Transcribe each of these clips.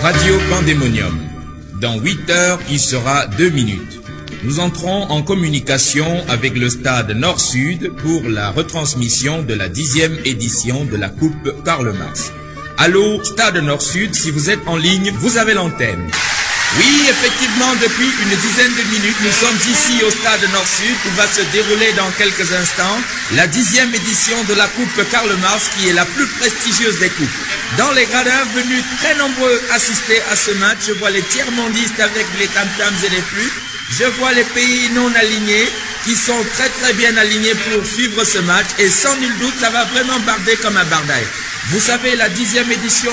Radio Pandémonium. Dans 8 heures, il sera 2 minutes. Nous entrons en communication avec le stade Nord-Sud pour la retransmission de la 10e édition de la Coupe Karl Marx. Allô, stade Nord-Sud, si vous êtes en ligne, vous avez l'antenne. Oui, effectivement, depuis une dizaine de minutes, nous sommes ici au stade Nord-Sud où va se dérouler dans quelques instants la 10e édition de la Coupe Karl Marx qui est la plus prestigieuse des coupes. Dans les gradins, venus très nombreux assister à ce match, je vois les tiers-mondistes avec les tam-tams et les flûtes. Je vois les pays non alignés qui sont très bien alignés pour suivre ce match et sans nul doute, ça va vraiment barder comme un bardaille. Vous savez, la 10e édition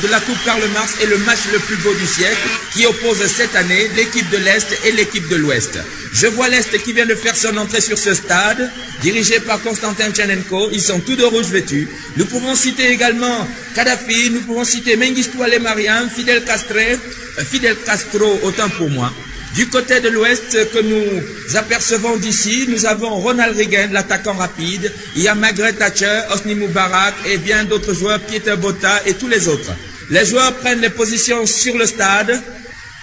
de la Coupe Karl Marx est le match le plus beau du siècle qui oppose cette année l'équipe de l'Est et l'équipe de l'Ouest. Je vois l'Est qui vient de faire son entrée sur ce stade, dirigé par Konstantin Tchernenko. Ils sont tous de rouge vêtus. Nous pouvons citer également Kadhafi, nous pouvons citer Mengistu Haile Mariam, Fidel Castro, autant pour moi. Du côté de l'Ouest que nous apercevons d'ici, nous avons Ronald Reagan, l'attaquant rapide, il y a Margaret Thatcher, Hosni Moubarak et bien d'autres joueurs, Pieter Botha et tous les autres. Les joueurs prennent des positions sur le stade.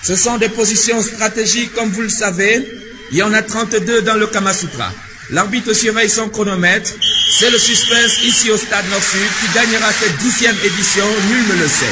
Ce sont des positions stratégiques comme vous le savez. Il y en a 32 dans le Kama Sutra. L'arbitre surveille son chronomètre. C'est le suspense ici au stade Nord-Sud qui gagnera cette 10e édition, nul ne le sait.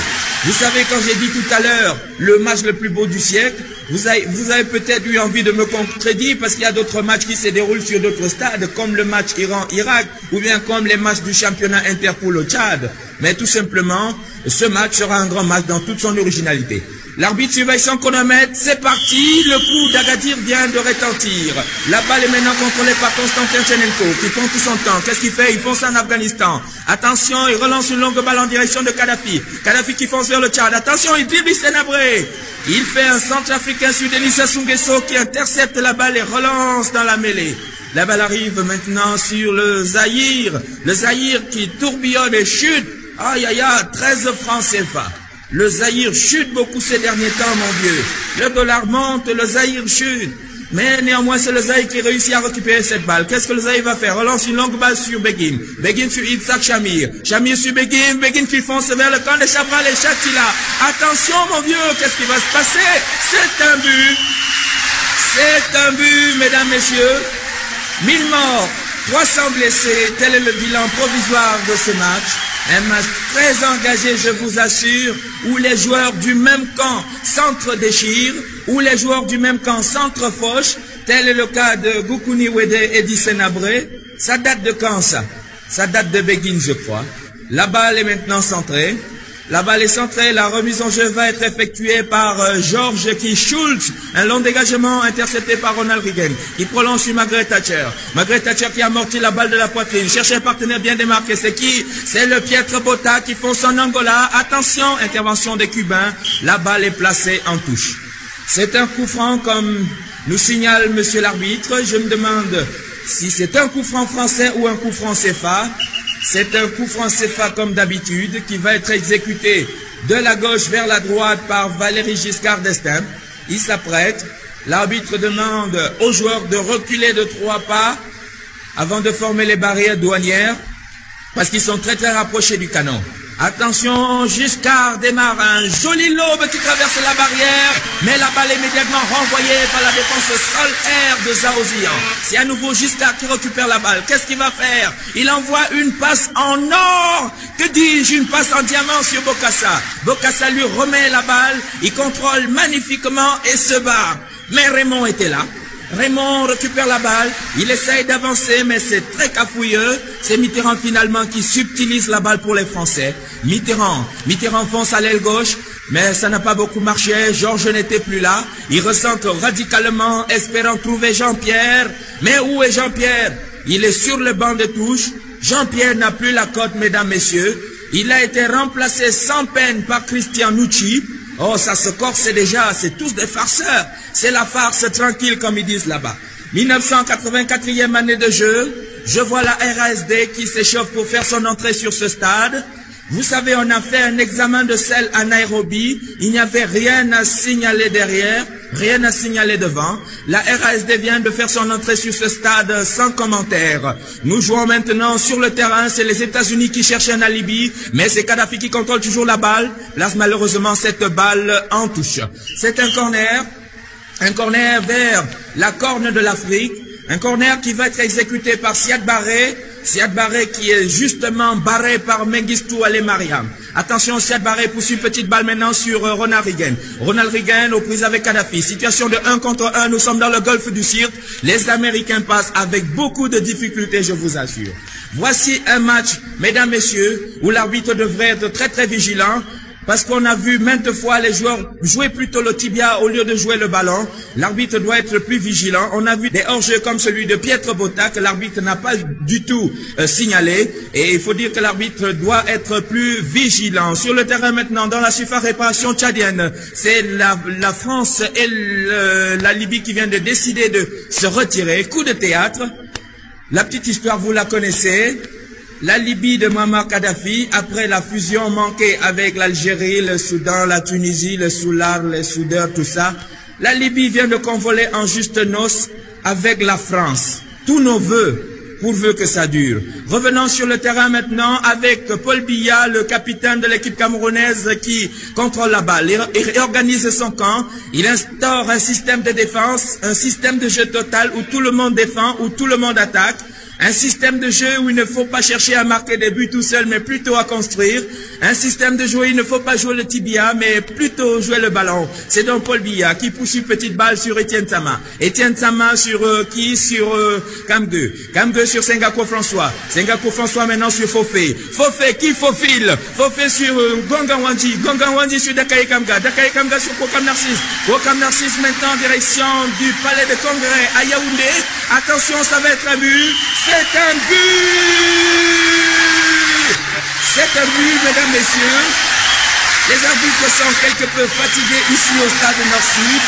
Vous savez, quand j'ai dit tout à l'heure le match le plus beau du siècle, vous avez peut-être eu envie de me contredire parce qu'il y a d'autres matchs qui se déroulent sur d'autres stades, comme le match Iran-Irak ou bien comme les matchs du championnat Interpol au Tchad. Mais tout simplement, ce match sera un grand match dans toute son originalité. L'arbitre surveille son chronomètre, c'est parti, le coup d'Agadir vient de retentir. La balle est maintenant contrôlée par Konstantin Tchernenko qui prend tout son temps. Qu'est-ce qu'il fait? Il fonce en Afghanistan. Attention, il relance une longue balle en direction de Kadhafi. Kadhafi qui fonce vers le Tchad. Attention, il dribble Senabré. Il fait un centre africain sur Denis Sassou Nguesso qui intercepte la balle et relance dans la mêlée. La balle arrive maintenant sur le Zaïre. Le Zaïre qui tourbillonne et chute. Aïe aïe aïe, 13 francs CFA. Le Zaïre chute beaucoup ces derniers temps, mon vieux. Le dollar monte, le Zaïre chute. Mais néanmoins, c'est le Zaïre qui réussit à récupérer cette balle. Qu'est-ce que le Zaïre va faire? Relance une longue balle sur Begin. Begin sur Itzhak Shamir. Shamir sur Begin. Begin qui fonce vers le camp de Chabral et Chatila. Attention, mon vieux, qu'est-ce qui va se passer? C'est un but. C'est un but, mesdames, messieurs. 1000 morts, 300 blessés. Tel est le bilan provisoire de ce match. Un match très engagé, je vous assure, où les joueurs du même camp s'entre-déchirent, où les joueurs du même camp s'entre-fauchent. Tel est le cas de Goukouni Wede et d'Issenabré. Ça date de quand ça? Ça date de Begin, je crois. La balle est maintenant centrée. La balle est centrée, la remise en jeu va être effectuée par George Schultz. Un long dégagement intercepté par Ronald Reagan, qui prolonge sur Margaret Thatcher. Margaret Thatcher qui amortit la balle de la poitrine. Cherche un partenaire bien démarqué. C'est qui? C'est le Pieter Botha qui fonce en Angola. Attention, intervention des Cubains. La balle est placée en touche. C'est un coup franc comme nous signale monsieur l'arbitre. Je me demande si c'est un coup franc français ou un coup franc CFA. C'est un coup franc CFA comme d'habitude qui va être exécuté de la gauche vers la droite par Valéry Giscard d'Estaing. Il s'apprête. L'arbitre demande aux joueurs de reculer de 3 pas avant de former les barrières douanières parce qu'ils sont très rapprochés du canon. Attention, Giscard démarre un joli lobe qui traverse la barrière, mais la balle est immédiatement renvoyée par la défense sol-air de Zaozian. C'est à nouveau Giscard qui récupère la balle. Qu'est-ce qu'il va faire? Il envoie une passe en or. Que dis-je? Une passe en diamant sur Bokassa. Bokassa lui remet la balle, il contrôle magnifiquement et se bat. Mais Raymond était là. Raymond récupère la balle, il essaye d'avancer mais c'est très cafouilleux. C'est Mitterrand finalement qui subtilise la balle pour les Français. Mitterrand fonce à l'aile gauche, mais ça n'a pas beaucoup marché. Georges n'était plus là. Il recentre radicalement, espérant trouver Jean-Pierre. Mais où est Jean-Pierre? Il est sur le banc de touche. Jean-Pierre n'a plus la cote, mesdames, messieurs. Il a été remplacé sans peine par Christian Nucci. Oh, ça se corse déjà, c'est tous des farceurs. C'est la farce tranquille, comme ils disent là-bas. 1984e année de jeu, je vois la RASD qui s'échauffe pour faire son entrée sur ce stade. Vous savez, on a fait un examen de sel à Nairobi, il n'y avait rien à signaler derrière. Rien à signaler devant. La RASD vient de faire son entrée sur ce stade sans commentaire. Nous jouons maintenant sur le terrain. C'est les États-Unis qui cherchent un alibi, mais c'est Kadhafi qui contrôle toujours la balle. Place malheureusement cette balle en touche. C'est un corner vers la corne de l'Afrique. Un corner qui va être exécuté par Siad Barré. Siad Barré qui est justement barré par Mengistu Alemariam. Attention, Siad Barré pousse une petite balle maintenant sur Ronald Reagan. Ronald Reagan aux prises avec Kadhafi. Situation de 1 contre 1, nous sommes dans le golfe du Sirte. Les Américains passent avec beaucoup de difficultés, je vous assure. Voici un match, mesdames, messieurs, où l'arbitre devrait être très très vigilant. Parce qu'on a vu maintes fois les joueurs jouer plutôt le tibia au lieu de jouer le ballon. L'arbitre doit être plus vigilant. On a vu des hors-jeux comme celui de Pietre Botta que l'arbitre n'a pas du tout signalé. Et il faut dire que l'arbitre doit être plus vigilant. Sur le terrain maintenant, dans la surface réparation tchadienne, c'est la France et la Libye qui viennent de décider de se retirer. Coup de théâtre. La petite histoire, vous la connaissez. La Libye de Muammar Kadhafi, après la fusion manquée avec l'Algérie, le Soudan, la Tunisie, le Soular, les Soudeurs, tout ça, la Libye vient de convoler en juste noces avec la France. Tous nos vœux, pourvu que ça dure. Revenons sur le terrain maintenant avec Paul Biya, le capitaine de l'équipe camerounaise qui contrôle la balle. Il organise son camp, il instaure un système de défense, un système de jeu total où tout le monde défend, où tout le monde attaque. Un système de jeu où il ne faut pas chercher à marquer des buts tout seul, mais plutôt à construire. Un système de jeu où il ne faut pas jouer le tibia, mais plutôt jouer le ballon. C'est donc Paul Biya qui pousse une petite balle sur Etienne Sama. Etienne Sama sur Sur Kamgue. Kamgue sur Sengako François. Sengako François maintenant sur Fofé. Fofé qui faufile. Fofé sur Gonganwanji. Gonganwanji sur Dakaye Kamga. Dakaye Kamga sur Kokam Narcisse. Kokam Narcisse maintenant en direction du palais de congrès à Yaoundé. Attention, ça va être un but. C'est un but! C'est un but, mesdames, messieurs. Les arbitres sont quelque peu fatigués ici au stade Nord-Sud.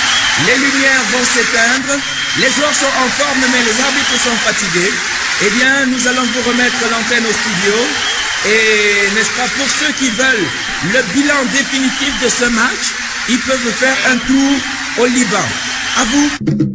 Les lumières vont s'éteindre. Les joueurs sont en forme, mais les arbitres sont fatigués. Eh bien, nous allons vous remettre l'antenne au studio. Et n'est-ce pas, pour ceux qui veulent le bilan définitif de ce match, ils peuvent faire un tour au Liban. À vous.